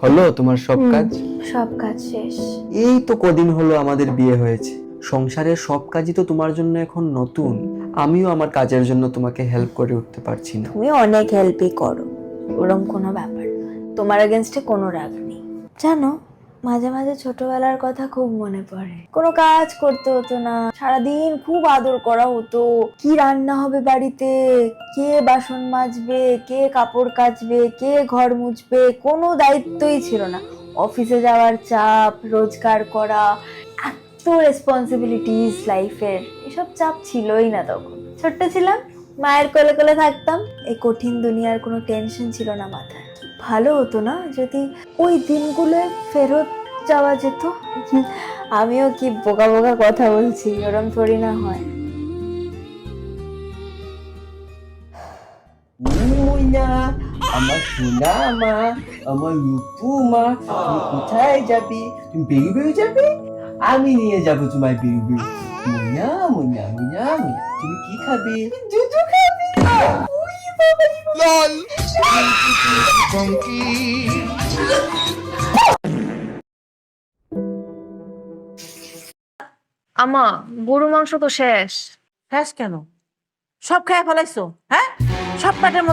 হলো তোমার সব কাজ? সব কাজ শেষ। এই তো কদিন হলো আমাদের বিয়ে হয়েছে, সংসারের সব কাজই তো তোমার জন্য এখন নতুন। আমিও আমার কাজের জন্য তোমাকে হেল্প করে উঠতে পারছি না। তুমি অনেক হেল্পই করো, ওরম কোনো ব্যাপার না, তোমার এগেনস্টে কোনো রাগ নেই। জানো, মাঝে মাঝে ছোটবেলার কথা খুব মনে পড়ে। কোনো কাজ করতে হতো না, সারাদিন খুব আদর করা হতো। কি রান্না হবে বাড়িতে, কে বাসন মাজবে, কে কাপড় কাচবে, কে ঘর মুছবে, কোনো দায়িত্বই ছিল না। অফিসে যাওয়ার চাপ, রোজগার করা, এত রেসপন্সিবিলিটিস লাইফের, এসব চাপ ছিলই না তখন। ছোট্ট ছিলাম, মায়ের কোলে কোলে থাকতাম, এই কঠিন দুনিয়ার কোনো টেনশন ছিল না মাথায়। ভালো হতো না যদি ওই দিনগুলো ফেরত যাওয়া যেত। আমিও কি বোকা বোকা কথা বলছি, ওরম থোড়ি না হয়। মুইনা, আমার সোনা মা, আমার রূপু মা, তুমি কোথায় যাবে? তুমি বেরিয়ে যাবে? আমি নিয়ে যাব তোমায় বেরিয়ে। মুইনা মুইনা মুইনা মুইনা, তুমি কি খাবে? দুধু খাবে। উই বাবা রে আমা, গরু মাংস তো শেষ। শেষ কেন? সব খেয়ে ফেলাইছো? হ্যাঁ, সব পেটের মধ্যে